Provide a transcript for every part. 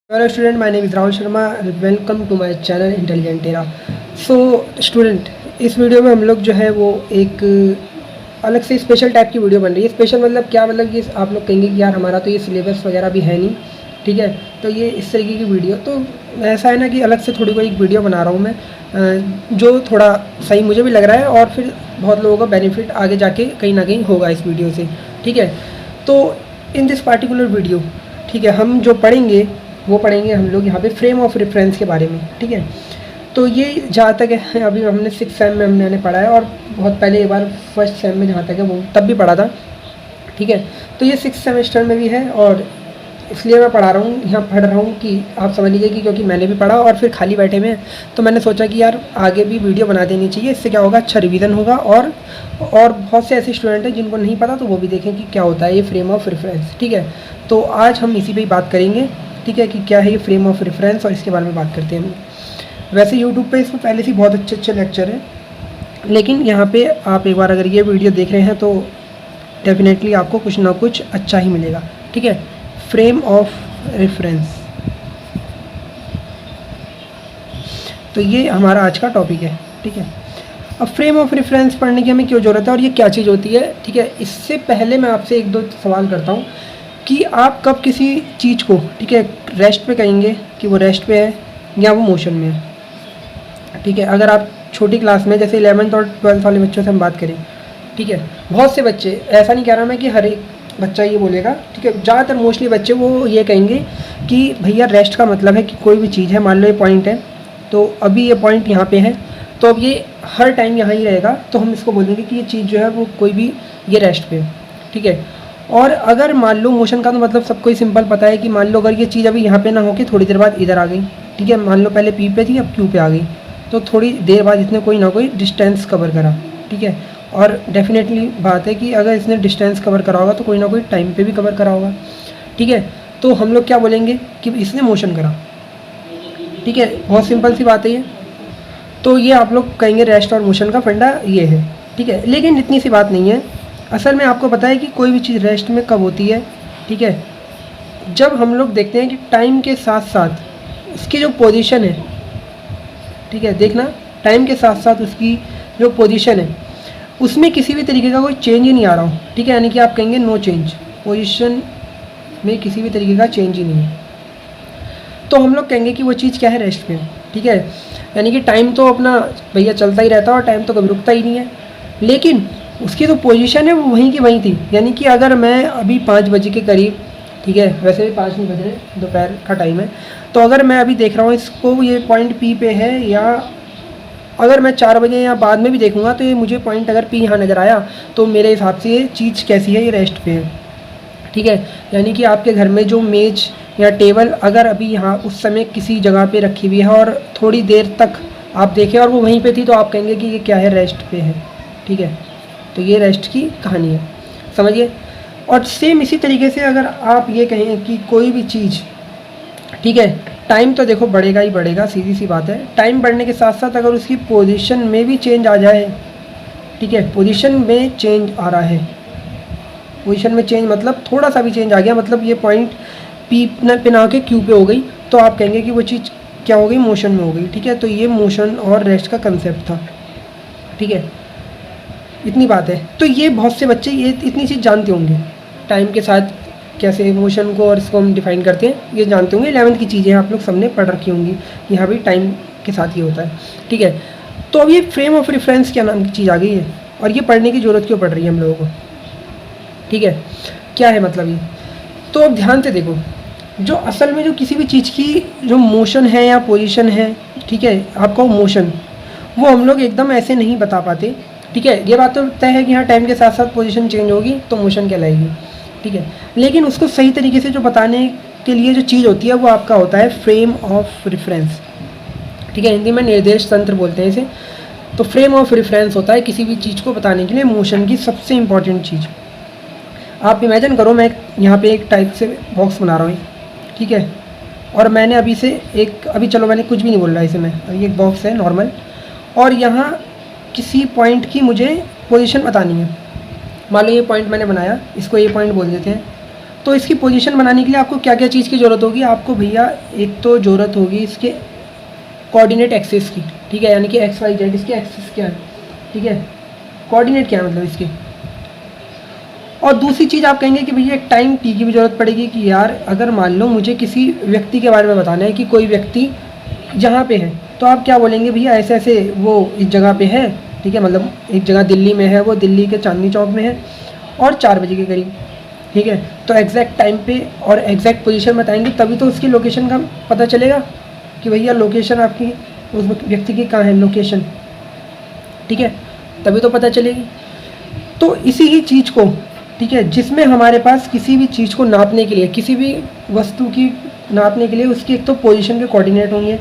Hello student, my name is Rahul Sharma. Welcome to my channel intelligent टेरा. So student, इस वीडियो में हम लोग जो है वो एक अलग से स्पेशल टाइप की वीडियो बन रही है. स्पेशल मतलब क्या, मतलब ये आप लोग कहेंगे कि यार हमारा तो ये सिलेबस वगैरह भी है नहीं, ठीक है. तो ये इस तरीके की वीडियो, तो ऐसा है ना कि अलग से थोड़ी कोई एक वीडियो बना रहा हूँ मैं, जो थोड़ा सही मुझे भी लग रहा है और फिर बहुत लोगों का बेनिफिट आगे जाके कहीं ना कहीं होगा इस वीडियो से, ठीक है. तो इन दिस पार्टिकुलर वीडियो, ठीक है, हम जो पढ़ेंगे वो पढ़ेंगे हम लोग यहाँ पे फ्रेम ऑफ रेफरेंस के बारे में, ठीक है. तो ये जहाँ तक है अभी हमने 6 सेम में हमने पढ़ा है, और बहुत पहले एक बार फर्स्ट सेम में जहाँ तक है वो तब भी पढ़ा था, ठीक है. तो ये 6 सेमेस्टर में भी है, और इसलिए मैं पढ़ा रहा हूँ, यहाँ पढ़ रहा हूँ कि आप समझ लीजिए कि क्योंकि मैंने भी पढ़ा और फिर खाली बैठे में, तो मैंने सोचा कि यार आगे भी वीडियो बना देनी चाहिए. इससे क्या होगा, अच्छा रिवीजन होगा, और बहुत से ऐसे स्टूडेंट हैं जिनको नहीं पता, तो वो भी देखें कि क्या होता है ये फ्रेम ऑफ रेफरेंस, ठीक है. तो आज हम इसी पर ही बात करेंगे, ठीक है, कि क्या है ये फ्रेम ऑफ रेफरेंस, और इसके बारे में बात करते हैं. वैसे यूट्यूब पे इसमें पहले से बहुत अच्छे लेक्चर हैं, लेकिन यहाँ पे आप एक बार अगर ये वीडियो देख रहे हैं तो डेफिनेटली आपको कुछ ना कुछ अच्छा ही मिलेगा, ठीक है. फ्रेम ऑफ रेफरेंस, तो ये हमारा आज का टॉपिक है, ठीक है. अब फ्रेम ऑफ रेफरेंस पढ़ने की हमें क्यों ज़रूरत है और ये क्या चीज़ होती है, ठीक है. इससे पहले मैं आपसे एक दो सवाल करता हूँ कि आप कब किसी चीज़ को, ठीक है, रेस्ट पे कहेंगे कि वो रेस्ट पे है या वो मोशन में है, ठीक है. अगर आप छोटी क्लास में, जैसे 11th और 12th वाले बच्चों से हम बात करें, ठीक है, बहुत से बच्चे, ऐसा नहीं कह रहा मैं कि हर एक बच्चा ये बोलेगा, ठीक है, ज़्यादातर मोस्टली बच्चे वो ये कहेंगे कि भैया रेस्ट का मतलब है कि कोई भी चीज़ है, मान लो ये पॉइंट है, तो अभी ये पॉइंट यहाँ पे है, तो अब ये हर टाइम यहाँ ही रहेगा, तो हम इसको बोलेंगे कि ये चीज़ जो है वो कोई भी ये रेस्ट पे है, ठीक है. और अगर मान लो मोशन का, तो मतलब सबको ही सिंपल पता है कि मान लो अगर ये चीज़ अभी यहाँ पे ना होके थोड़ी देर बाद इधर आ गई, ठीक है, मान लो पहले पी पे थी अब क्यू पे आ गई, तो थोड़ी देर बाद इसने कोई ना कोई डिस्टेंस कवर करा, ठीक है. और डेफिनेटली बात है कि अगर इसने डिस्टेंस कवर करा होगा तो कोई ना कोई टाइम पे भी कवर करा होगा, ठीक है. तो हम लोग क्या बोलेंगे कि इसने मोशन करा, ठीक है. बहुत सिंपल सी बात है ये. तो ये आप लोग कहेंगे रेस्ट और मोशन का फंडा ये है, ठीक है. लेकिन इतनी सी बात नहीं है. असल में आपको पता है कि कोई भी चीज़ रेस्ट में कब होती है, ठीक है, जब हम लोग देखते हैं कि टाइम के साथ साथ इसकी जो पोजीशन है, ठीक है, देखना टाइम के साथ साथ उसकी जो पोजीशन है उसमें किसी भी तरीके का कोई चेंज ही नहीं आ रहा हो, ठीक है. यानी कि आप कहेंगे नो चेंज, पोजीशन में किसी भी तरीके का चेंज ही नहीं है, तो हम लोग कहेंगे कि वो चीज़ क्या है, रेस्ट पे, ठीक है. यानी कि टाइम तो अपना भैया चलता ही रहता है और टाइम तो कभी रुकता ही नहीं है, लेकिन उसकी जो पोजीशन है वो वहीं की वहीं थी. यानी कि अगर मैं अभी 5 बजे के करीब, ठीक है, वैसे भी 5 नहीं बज रहे, दोपहर का टाइम है, तो अगर मैं अभी देख रहा हूँ इसको, ये पॉइंट पी पे है, या अगर मैं 4 बजे या बाद में भी देखूँगा तो ये मुझे पॉइंट अगर पी यहाँ नज़र आया, तो मेरे हिसाब से ये चीज़ कैसी है, ये रेस्ट पे है, ठीक है. यानी कि आपके घर में जो मेज या टेबल अगर अभी यहाँ उस समय किसी जगह पे रखी हुई है और थोड़ी देर तक आप देखें और वो वहीं पे थी, तो आप कहेंगे कि ये क्या है, रेस्ट पे है, ठीक है. तो ये रेस्ट की कहानी है, समझिए. और सेम इसी तरीके से अगर आप ये कहें कि कोई भी चीज़, ठीक है, टाइम तो देखो बढ़ेगा ही बढ़ेगा, सीधी सी बात है. टाइम बढ़ने के साथ साथ अगर उसकी पोजीशन में भी चेंज आ जाए, ठीक है, पोजीशन में चेंज आ रहा है, पोजीशन में चेंज मतलब थोड़ा सा भी चेंज आ गया, मतलब ये पॉइंट पी पे ना के क्यू पे हो गई, तो आप कहेंगे कि वो चीज़ क्या हो गई, मोशन में हो गई, ठीक है. तो ये मोशन और रेस्ट का कंसेप्ट था, ठीक है. इतनी बात है. तो ये बहुत से बच्चे ये इतनी चीज़ जानते होंगे, टाइम के साथ कैसे मोशन को और इसको हम डिफ़ाइन करते हैं, ये जानते होंगे. 11th की चीज़ें आप लोग सबने पढ़ रखी होंगी, यहाँ भी टाइम के साथ ही होता है, ठीक है. तो अब ये फ्रेम ऑफ रेफरेंस क्या नाम की चीज़ आ गई है, और ये पढ़ने की ज़रूरत क्यों पड़ रही है हम लोगों को, ठीक है, क्या है मतलब ये. तो अब ध्यान से देखो, जो असल में जो किसी भी चीज़ की जो मोशन है या पोजीशन है, ठीक है, आपका मोशन, वो हम लोग एकदम ऐसे नहीं बता पाते, ठीक है. ये बात तो तय है कि हाँ टाइम के साथ साथ पोजीशन चेंज होगी तो मोशन कहलाएगी, ठीक है. लेकिन उसको सही तरीके से जो बताने के लिए जो चीज़ होती है वो आपका होता है फ्रेम ऑफ रेफरेंस, ठीक है. हिंदी में निर्देश तंत्र बोलते हैं इसे. तो फ्रेम ऑफ रेफरेंस होता है किसी भी चीज़ को बताने के लिए मोशन की सबसे इम्पॉर्टेंट चीज़. आप इमेजिन करो, मैं यहाँ पे एक टाइप से बॉक्स बना रहा हूँ, ठीक है, और मैंने अभी से एक, अभी चलो मैंने कुछ भी नहीं बोल रहा इसे, मैं अभी एक बॉक्स है नॉर्मल, और यहाँ किसी पॉइंट की मुझे पोजीशन बतानी है. मान लो ये पॉइंट मैंने बनाया, इसको ये पॉइंट बोल देते हैं. तो इसकी पोजीशन बनाने के लिए आपको क्या क्या चीज़ की ज़रूरत होगी? आपको भैया एक तो ज़रूरत होगी इसके कोऑर्डिनेट एक्सिस की, ठीक है, यानी कि एक्स वाई जेड इसके एक्सिस क्या है, ठीक है, कोऑर्डिनेट क्या है मतलब इसके। और दूसरी चीज़ आप कहेंगे कि भैया एक टाइम टी की भी ज़रूरत पड़ेगी कि यार अगर मान लो मुझे किसी व्यक्ति के बारे में बताना है कि कोई व्यक्ति जहाँ पे है, तो आप क्या बोलेंगे भैया ऐसे ऐसे वो इस जगह पे है, ठीक है, मतलब एक जगह दिल्ली में है, वो दिल्ली के चांदनी चौक में है और 4 बजे के करीब, ठीक है। तो एग्जैक्ट टाइम पे और एग्जैक्ट पोजीशन बताएंगे तभी तो उसकी लोकेशन का पता चलेगा कि भैया लोकेशन आपकी उस व्यक्ति की कहाँ है लोकेशन, ठीक है, तभी तो पता चलेगी। तो इसी ही चीज़ को, ठीक है, जिसमें हमारे पास किसी भी चीज़ को नापने के लिए, किसी भी वस्तु की नापने के लिए उसकी एक तो पोजीशन के कोऑर्डिनेट होंगे,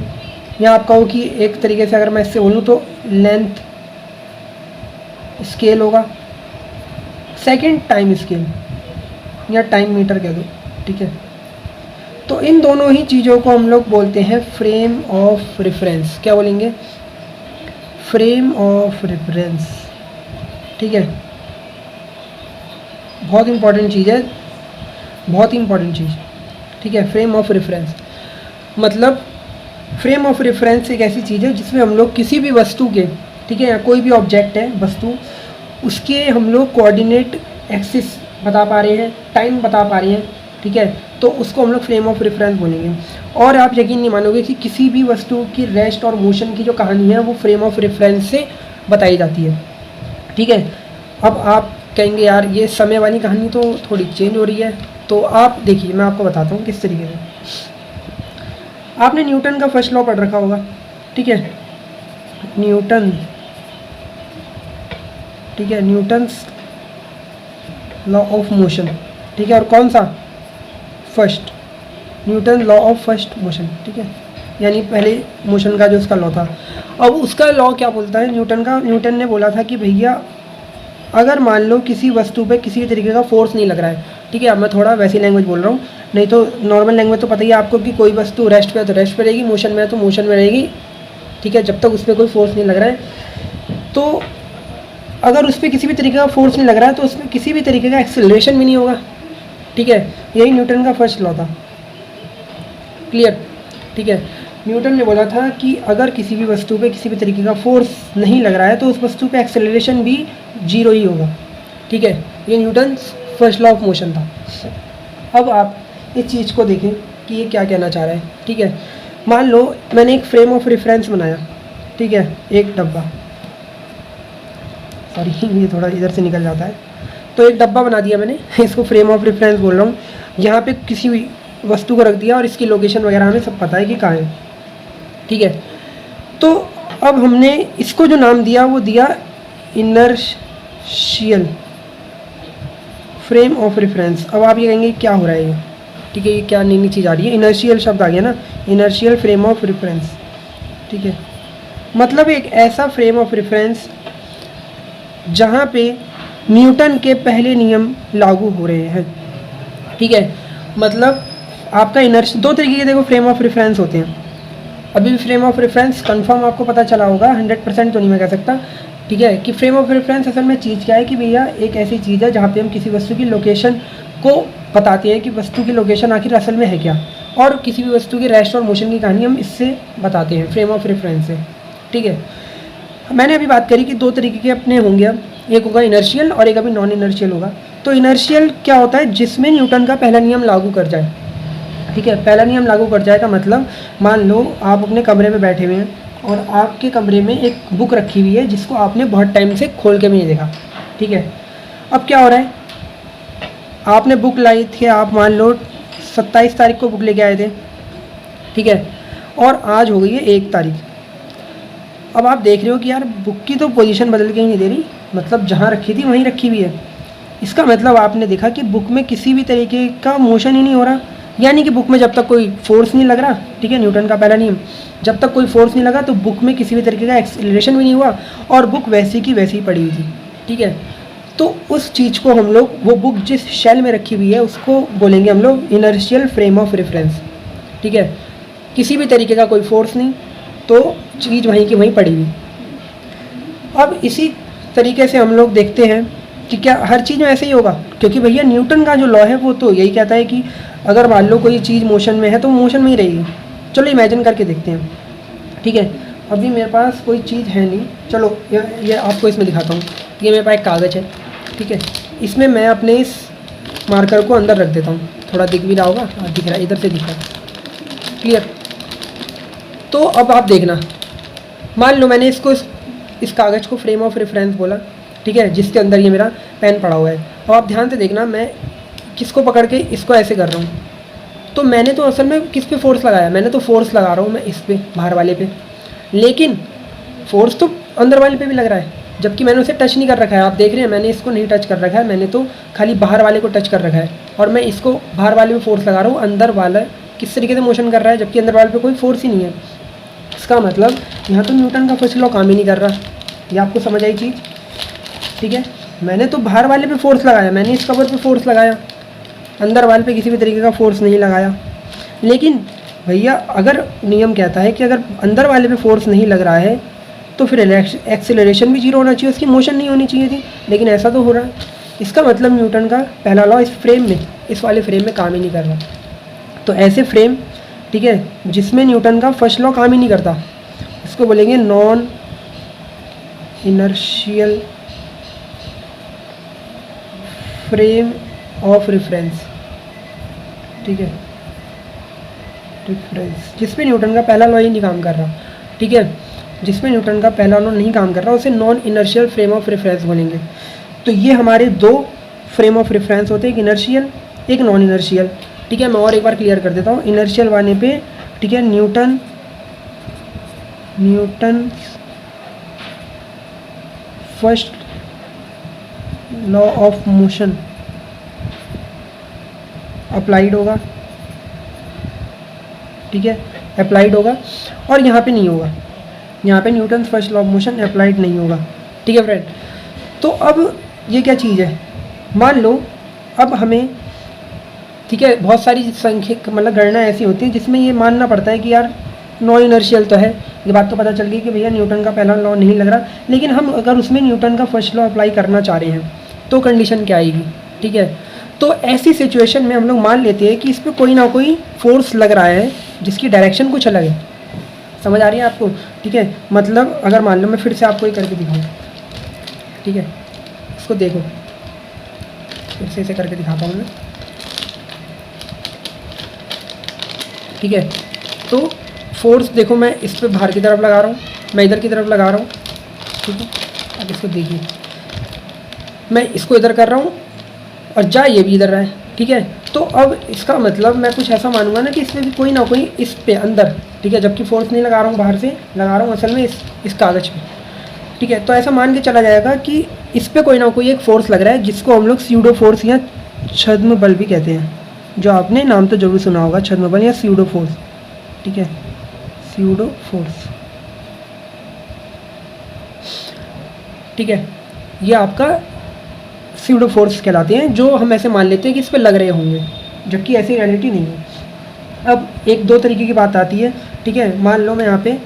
या आप कहो कि एक तरीके से अगर मैं इससे बोलूँ तो लेंथ स्केल होगा, सेकंड टाइम स्केल या टाइम मीटर कह दो, ठीक है। तो इन दोनों ही चीज़ों को हम लोग बोलते हैं फ्रेम ऑफ रेफरेंस। क्या बोलेंगे? फ्रेम ऑफ रेफरेंस, ठीक है। बहुत इंपॉर्टेंट चीज़ है, बहुत ही इंपॉर्टेंट चीज़, ठीक है। फ्रेम ऑफ रेफरेंस मतलब फ्रेम ऑफ रेफरेंस एक ऐसी चीज़ है जिसमें हम लोग किसी भी वस्तु के, ठीक है, या कोई भी ऑब्जेक्ट है वस्तु, उसके हम लोग कोऑर्डिनेट एक्सिस बता पा रहे हैं, टाइम बता पा रहे हैं, ठीक है, तो उसको हम लोग फ्रेम ऑफ रेफरेंस बोलेंगे। और आप यकीन नहीं मानोगे कि किसी भी वस्तु की रेस्ट और मोशन की जो कहानी है वो फ्रेम ऑफ रेफरेंस से बताई जाती है, ठीक है। अब आप कहेंगे यार ये समय वाली कहानी तो थोड़ी चेंज हो रही है, तो आप देखिए मैं आपको बताता हूँ किस तरीके से। आपने न्यूटन का फर्स्ट लॉ पढ़ रखा होगा, ठीक है, न्यूटन, ठीक है, न्यूटन्स लॉ ऑफ मोशन, ठीक है, और कौन सा? First, Newton law of first motion, ठीक है, यानी पहले मोशन का जो उसका लॉ था। अब उसका लॉ क्या बोलता है न्यूटन का? न्यूटन ने बोला था कि भैया अगर मान लो किसी वस्तु पे किसी भी तरीके का फोर्स नहीं लग रहा है, ठीक है, अब मैं थोड़ा वैसी लैंग्वेज बोल रहा हूँ, नहीं तो नॉर्मल लैंग्वेज तो पता ही है आपको कि कोई वस्तु रेस्ट पे है तो रेस्ट पे रहेगी, मोशन में है तो मोशन में रहेगी, ठीक है, जब तक उस पर कोई फोर्स नहीं लग रहा है। तो अगर उस पर किसी भी तरीके का फोर्स नहीं लग रहा है तो उसमें किसी भी तरीके का एक्सेलरेशन भी नहीं होगा, ठीक है, यही न्यूटन का फर्स्ट लॉ था। क्लियर? ठीक है, न्यूटन ने बोला था कि अगर किसी भी वस्तु पे किसी भी तरीके का फोर्स नहीं लग रहा है तो उस वस्तु पे एक्सेलरेशन भी 0 ही होगा, ठीक है, ये Newton first law of motion था। अब आप इस चीज़ को देखें कि ये क्या कहना चाह रहा है, ठीक है। मान लो मैंने एक फ्रेम ऑफ रेफरेंस बनाया, ठीक है, एक डब्बा, सॉरी ये थोड़ा इधर से निकल जाता है, तो एक डब्बा बना दिया मैंने, इसको फ्रेम ऑफ रेफरेंस बोल रहा हूँ। यहाँ पे किसी भी वस्तु को रख दिया और इसकी लोकेशन वगैरह हमें सब पता है कि कहाँ है, ठीक है। तो अब हमने इसको जो नाम दिया वो दिया इनर्शियल फ्रेम ऑफ रेफरेंस। अब आप ये कहेंगे क्या हो रहा है ये, ठीक है, ये क्या नई नई चीज़ आ रही है, इनर्शियल शब्द आ गया ना, इनर्शियल फ्रेम ऑफ रेफरेंस, ठीक है, मतलब एक ऐसा फ्रेम ऑफ रेफरेंस जहाँ पे न्यूटन के पहले नियम लागू हो रहे हैं, ठीक है। मतलब आपका इनर्शियल, दो तरीके के देखो फ्रेम ऑफ रेफरेंस होते हैं। अभी भी फ्रेम ऑफ रेफरेंस कंफर्म आपको पता चला होगा, 100% तो नहीं मैं कह सकता, ठीक है, कि फ्रेम ऑफ रेफरेंस असल में चीज़ क्या है कि भैया एक ऐसी चीज़ है जहाँ पे हम किसी वस्तु की लोकेशन को बताते हैं कि वस्तु की लोकेशन आखिर असल में है क्या, और किसी भी वस्तु की रेस्ट और मोशन की कहानी हम इससे बताते हैं फ्रेम ऑफ रेफरेंस से, ठीक है। मैंने अभी बात करी कि दो तरीके के अपने होंगे, एक होगा इनर्शियल और एक अभी नॉन इनर्शियल होगा। तो इनर्शियल क्या होता है? जिसमें न्यूटन का पहला नियम लागू कर जाए, ठीक है, पहला नियम लागू कर जाएगा, मतलब मान लो आप अपने कमरे में बैठे हुए हैं और आपके कमरे में एक बुक रखी हुई है जिसको आपने बहुत टाइम से खोल के भी नहीं देखा, ठीक है। अब क्या हो रहा है, आपने बुक लाई थी, आप मान लो 27 तारीख को बुक लेके आए थे, ठीक है, और आज हो गई है 1 तारीख। अब आप देख रहे हो कि यार बुक की तो पोजीशन बदल के ही नहीं दे रही, मतलब जहाँ रखी थी वहीं रखी हुई है। इसका मतलब आपने देखा कि बुक में किसी भी तरीके का मोशन ही नहीं हो रहा, यानी कि बुक में जब तक कोई फोर्स नहीं लग रहा, ठीक है, न्यूटन का पहला नियम, जब तक कोई फोर्स नहीं लगा तो बुक में किसी भी तरीके का एक्सेलरेशन भी नहीं हुआ और बुक वैसी की वैसी ही पड़ी हुई थी, ठीक है। तो उस चीज़ को हम लोग, वो बुक जिस शेल में रखी हुई है उसको बोलेंगे हम लोग इनर्शियल फ्रेम ऑफ रेफरेंस, ठीक है, किसी भी तरीके का कोई फोर्स नहीं, तो चीज़ वहीं की वहीं पड़ी हुई। अब इसी तरीके से हम लोग देखते हैं कि क्या हर चीज़ में ऐसे ही होगा? क्योंकि भैया न्यूटन का जो लॉ है वो तो यही कहता है कि अगर मान लो कोई चीज़ मोशन में है तो मोशन में ही रहेगी। चलो इमेजिन करके देखते हैं, ठीक है। अभी मेरे पास कोई चीज़ है नहीं, चलो ये आपको इसमें दिखाता हूँ। ये मेरे पास एक कागज़ है, ठीक है। इसमें मैं अपने इस मार्कर को अंदर रख देता हूँ, थोड़ा दिख भी रहा होगा, दिख रहा है, इधर से दिख रहा है, क्लियर। तो अब आप देखना, मान लो मैंने इसको इस कागज़ को फ्रेम ऑफ रेफरेंस बोला, ठीक है, जिसके अंदर ये मेरा पेन पड़ा हुआ है। और आप ध्यान से देखना, मैं किसको पकड़ के इसको ऐसे कर रहा हूँ, तो मैंने तो असल में किस पे फोर्स लगाया, मैंने तो फोर्स लगा रहा हूँ मैं इस पे, बाहर वाले पे, लेकिन फोर्स तो अंदर वाले पे भी लग रहा है, जबकि मैंने उसे टच नहीं कर रखा है। आप देख रहे हैं मैंने इसको नहीं टच कर रखा है, मैंने तो खाली बाहर वाले को टच कर रखा है, और मैं इसको बाहर वाले पे फोर्स लगा रहा हूँ। अंदर वाला किस तरीके से मोशन कर रहा है, जबकि अंदर वाले पे कोई फोर्स ही नहीं है। इसका मतलब यहाँ तो न्यूटन का फर्स्ट लॉ काम ही नहीं कर रहा। ये आपको समझ आई चीज़, ठीक है। मैंने तो बाहर वाले पे फोर्स लगाया, मैंने इस कवर पे फोर्स लगाया, अंदर वाले पे किसी भी तरीके का फोर्स नहीं लगाया। लेकिन भैया अगर नियम कहता है कि अगर अंदर वाले पे फोर्स नहीं लग रहा है तो फिर एक्सेलरेशन भी जीरो होना चाहिए, उसकी मोशन नहीं होनी चाहिए थी, लेकिन ऐसा तो हो रहा है। इसका मतलब न्यूटन का पहला लॉ इस फ्रेम में, इस वाले फ्रेम में काम ही नहीं कर रहा। तो ऐसे फ्रेम, ठीक है, जिसमें न्यूटन का फर्स्ट लॉ काम ही नहीं करता, इसको बोलेंगे non inertial frame of reference, ठीक है, रेफरेंस, जिसमें न्यूटन का पहला लॉ ही नहीं काम कर रहा, ठीक है, जिसमें न्यूटन का पहला लॉ नहीं काम कर रहा, उसे non inertial frame of reference बोलेंगे। तो ये हमारे दो फ्रेम ऑफ रेफरेंस होते हैं, एक इनर्शियल एक नॉन इनर्शियल, ठीक है। मैं और एक बार क्लियर कर देता हूँ। इनर्शियल वाले पे, ठीक है, Newton first law of motion applied होगा, ठीक है, अप्लाइड होगा, और यहाँ पे नहीं होगा, यहाँ पे Newton first law of motion applied नहीं होगा, ठीक है फ्रेंड। तो अब ये क्या चीज़ है, मान लो अब हमें, ठीक है, बहुत सारी संख्या मतलब गणना ऐसी होती है जिसमें ये मानना पड़ता है कि यार नॉन इनर्शियल तो है, ये बात तो पता चल गई कि भैया न्यूटन का पहला लॉ नहीं लग रहा, लेकिन हम अगर उसमें न्यूटन का फर्स्ट लॉ अप्लाई करना चाह रहे हैं तो कंडीशन क्या आएगी, ठीक है। तो ऐसी सिचुएशन में हम लोग मान लेते हैं कि इस पर कोई ना कोई फोर्स लग रहा है जिसकी डायरेक्शन कुछ अलग है। समझ आ रही है आपको, ठीक है। मतलब अगर मान लो मैं फिर से आपको ये करके दिखाऊँ, ठीक है, इसको देखो, फिर से इसे करके दिखाता हूँ मैं, ठीक है। तो फोर्स देखो, मैं इस पर बाहर की तरफ लगा रहा हूँ, मैं इधर की तरफ लगा रहा हूँ, ठीक है। अब इसको देखिए, मैं इसको इधर कर रहा हूँ और जा ये भी इधर रहा है, ठीक है। तो अब इसका मतलब मैं कुछ ऐसा मानूंगा ना कि इसमें भी कोई ना कोई इस पे अंदर, ठीक है, जबकि फोर्स नहीं लगा रहा हूँ, बाहर से लगा रहा हूँ असल में इस कागज़ पे, ठीक है। तो ऐसा मान के चला जाएगा कि इस पे कोई ना कोई एक फोर्स लग रहा है जिसको हम लोग स्यूडो फोर्स या छद्म बल भी कहते हैं, जो आपने नाम तो जरूर सुना होगा, छद्म बल या स्यूडो फोर्स, ठीक है, स्यूडो फोर्स, ठीक है। ये आपका स्यूडो फोर्स कहलाते हैं, जो हम ऐसे मान लेते हैं कि इस पे लग रहे होंगे, जबकि ऐसी रियलिटी नहीं है। अब एक दो तरीके की बात आती है, ठीक है। मान लो मैं यहाँ पे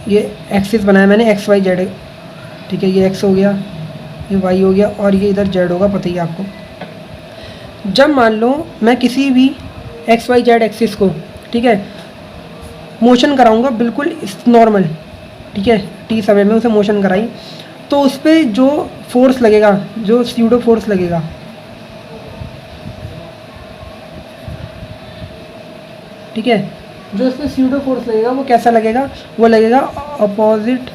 ये एक्सिस बनाया मैंने, एक्स वाई जेड, ठीक है, ये एक्स हो गया, ये वाई हो गया, और ये इधर जेड होगा, पता ही है आपको। जब मान लो मैं किसी भी एक्स वाई जेड एक्सिस को, ठीक है, मोशन कराऊंगा बिल्कुल नॉर्मल, ठीक है, टी समय में उसे मोशन कराई, तो उस पर जो फोर्स लगेगा, जो स्यूडो फोर्स लगेगा, ठीक है, जो इसमें स्यूडो फोर्स लगेगा वो कैसा लगेगा, वो लगेगा अपोजिट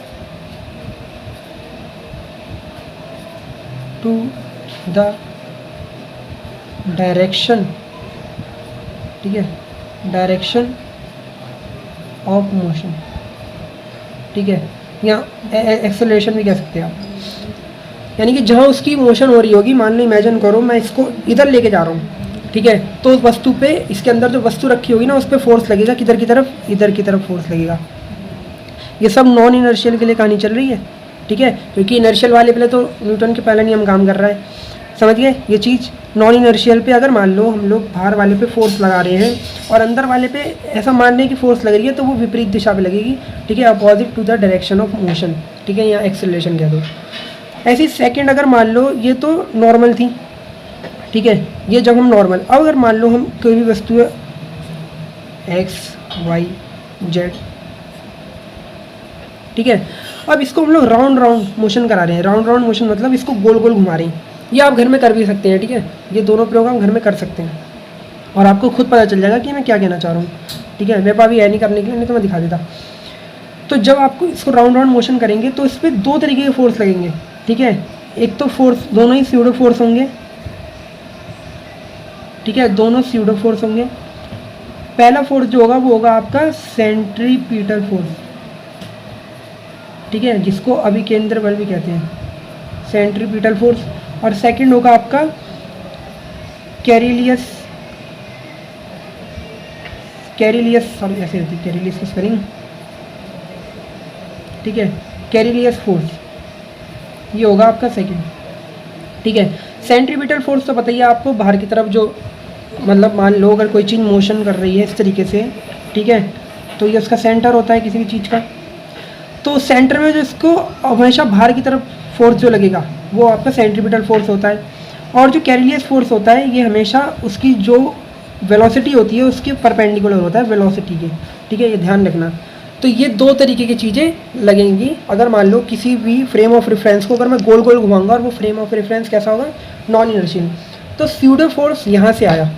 टू द डायरेक्शन, ठीक है, डायरेक्शन ऑफ मोशन, ठीक है, या एक्सेलरेशन भी कह सकते हैं आप। यानी कि जहाँ उसकी मोशन हो रही होगी, मान लो इमेजिन करो मैं इसको इधर लेके जा रहा हूँ, ठीक है, तो उस वस्तु पे, इसके अंदर जो वस्तु रखी होगी ना, उस पर फोर्स लगेगा, किधर की तरफ, इधर की तरफ फोर्स लगेगा। ये सब नॉन इनर्शियल के लिए कहानी चल रही है, ठीक है, क्योंकि इनर्शियल वाले पे तो न्यूटन के पहला नियम काम कर रहा है, समझ गए ये चीज़। नॉन इनर्शियल पे अगर मान लो हम लोग बाहर वाले पे फोर्स लगा रहे हैं और अंदर वाले पे ऐसा मान लें कि फोर्स लग रही है, तो वो विपरीत दिशा पे लगेगी, ठीक है, opposite to the direction of motion, ठीक है, या एक्सेलरेशन कह दो। ऐसी सेकंड अगर मान लो ये तो नॉर्मल थी, ठीक है, ये जब हम नॉर्मल, अब अगर मान लो हम कोई भी वस्तु है एक्स वाई जेड, ठीक है, अब इसको हम लोग राउंड राउंड मोशन करा रहे हैं। राउंड राउंड मोशन मतलब इसको गोल गोल घुमा रहे हैं। ये आप घर में कर भी सकते हैं, ठीक है, ये दोनों प्रयोग आप घर में कर सकते हैं और आपको खुद पता चल जाएगा कि मैं क्या कहना चाह रहा हूँ, ठीक है। मैं अभी है नहीं करने के लिए, नहीं तो मैं दिखा देता। तो जब आपको इसको राउंड राउंड मोशन करेंगे तो इस पर दो तरीके के फोर्स लगेंगे, ठीक है। एक तो फोर्स दोनों ही स्यूडो फोर्स होंगे, ठीक है, दोनों स्यूडो फोर्स होंगे। पहला फोर्स जो होगा वो होगा आपका सेंट्रीपिटल फोर्स, ठीक है, जिसको अभिकेंद्र बल भी कहते हैं, सेंट्रीपिटल फोर्स। और सेकंड होगा आपका कैरिलियस सॉरी ऐसे होती है, कैरिलियस की स्पेलिंग, ठीक है, कैरिलियस फोर्स, ये होगा आपका सेकंड, ठीक है। सेंट्रीपिटल फोर्स तो बताइए आपको, बाहर की तरफ जो मतलब मान लो अगर कोई चीज़ मोशन कर रही है इस तरीके से, ठीक है, तो ये उसका सेंटर होता है किसी भी चीज़ का। तो सेंटर में जो इसको हमेशा बाहर की तरफ फोर्स जो लगेगा वो आपका सेंट्रीपिटल फोर्स होता है। और जो कैरिलियस फोर्स होता है ये हमेशा उसकी जो वेलोसिटी होती है उसके परपेंडिकुलर होता है वेलोसिटी के, ठीक है, ये ध्यान रखना। तो ये दो तरीके की चीज़ें लगेंगी। अगर मान लो किसी भी फ्रेम ऑफ रेफरेंस को अगर मैं गोल गोल घुमाऊंगा और वो फ्रेम ऑफ रेफरेंस कैसा होगा, नॉन इनर्शियल, तो स्यूडो फोर्स यहाँ से आया,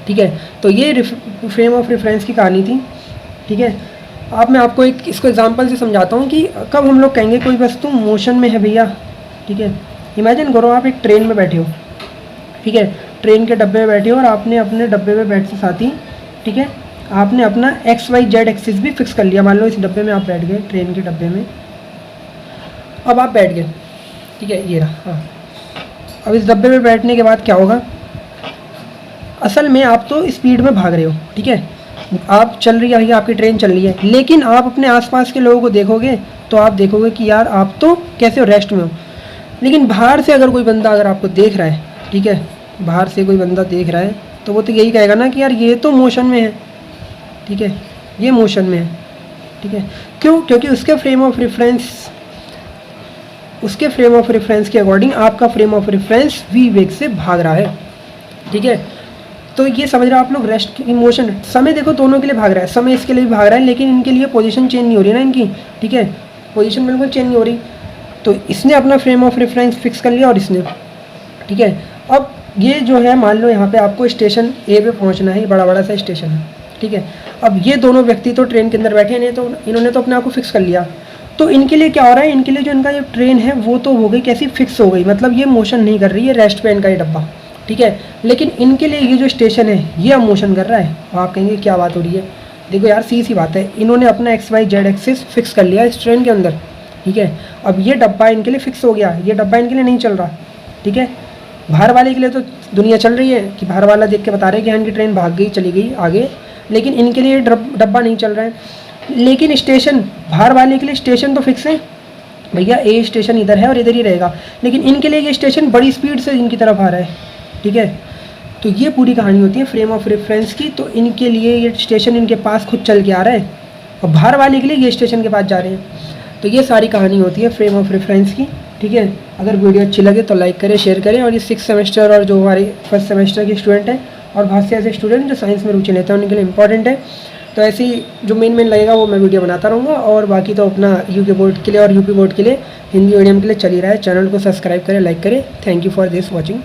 ठीक है। तो ये फ्रेम ऑफ रेफरेंस की कहानी थी, ठीक है। अब मैं आपको एक इसको एग्जांपल से समझाता हूँ कि कब हम लोग कहेंगे कोई वस्तु मोशन में है भैया, ठीक है। इमेजिन करो आप एक ट्रेन में बैठे हो, ठीक है, ट्रेन के डब्बे में बैठे हो और आपने अपने डब्बे में बैठते साथ ही, ठीक है, आपने अपना एक्स वाई जेड एक्सिस भी फिक्स कर लिया। मान लो इस डब्बे में आप बैठ गए, ट्रेन के डब्बे में, अब आप बैठ गए, ठीक है, ये रहा। हाँ, अब इस डब्बे में बैठने के बाद क्या होगा, असल में आप तो स्पीड में भाग रहे हो, ठीक है, आप चल रही है भैया, आपकी ट्रेन चल रही है, लेकिन आप अपने आसपास के लोगों को देखोगे तो आप देखोगे कि यार आप तो कैसे हो, रेस्ट में हो। लेकिन बाहर से अगर कोई बंदा अगर आपको देख रहा है, ठीक है, बाहर से कोई बंदा देख रहा है तो वो तो यही कहेगा ना कि यार ये तो मोशन में है, ठीक है, ये मोशन में है, ठीक है। क्यों? क्योंकि उसके फ्रेम ऑफ रेफरेंस के अकॉर्डिंग आपका फ्रेम ऑफ रेफरेंस वी वेग से भाग रहा है, ठीक है। तो ये समझ रहे हो आप लोग, रेस्ट की मोशन, समय देखो दोनों के लिए भाग रहा है, समय इसके लिए भी भाग रहा है, लेकिन इनके लिए पोजीशन चेंज नहीं हो रही ना इनकी, ठीक है, पोजीशन बिल्कुल चेंज नहीं हो रही। तो इसने अपना फ्रेम ऑफ रेफरेंस फिक्स कर लिया और इसने, ठीक है। अब ये जो है मान लो यहाँ पे आपको स्टेशन ए पे पहुँचना है, बड़ा बड़ा सा स्टेशन है, ठीक है। अब ये दोनों व्यक्ति तो ट्रेन के अंदर बैठे हैं, तो इन्होंने तो अपने आप को फिक्स कर लिया। तो इनके लिए क्या हो रहा है, इनके लिए जो इनका जो ट्रेन है वो तो हो गई कैसी, फिक्स हो गई, मतलब ये मोशन नहीं कर रही है, रेस्ट पे इनका ये डब्बा, ठीक है। लेकिन इनके लिए ये जो स्टेशन है ये अब मोशन कर रहा है। और आप कहेंगे क्या बात हो रही है, देखो यार सी बात है, इन्होंने अपना X Y Z axis fix कर लिया इस ट्रेन के अंदर, ठीक है। अब ये डब्बा इनके लिए फिक्स हो गया, ये डब्बा इनके लिए नहीं चल रहा, ठीक है। बाहर वाले के लिए तो दुनिया चल रही है कि बाहर वाला देख के बता रहे हैं कि हाँ इनकी ट्रेन भाग गई, चली गई आगे, लेकिन इनके लिए डब्बा नहीं चल रहा है। लेकिन स्टेशन, बाहर वाले के लिए स्टेशन तो फिक्स है, भैया ए स्टेशन इधर है और इधर ही रहेगा, लेकिन इनके लिए ये स्टेशन बड़ी स्पीड से इनकी तरफ आ रहा है, ठीक है। तो ये पूरी कहानी होती है फ्रेम ऑफ रेफरेंस की। तो इनके लिए ये स्टेशन इनके पास खुद चल के आ रहा है और बाहर वाले के लिए ये स्टेशन के पास जा रहे हैं। तो ये सारी कहानी होती है फ्रेम ऑफ रेफरेंस की, ठीक है। अगर वीडियो अच्छी लगे तो लाइक करें, शेयर करें। और ये 6th सेमेस्टर और जो हमारे 1st सेमेस्टर के स्टूडेंट हैं और बहुत से ऐसे स्टूडेंट जो साइंस में रुचि लेते हैं उनके लिए इंपॉर्टेंट है। तो ऐसे ही जो मेन लगेगा वो मैं वीडियो बनाता रहूँगा। और बाकी तो अपना यूके बोर्ड के लिए और यूपी बोर्ड के लिए, हिंदी मीडियम के लिए चल ही रहा है। चैनल को सब्सक्राइब करें, लाइक करें। Thank you for this watching.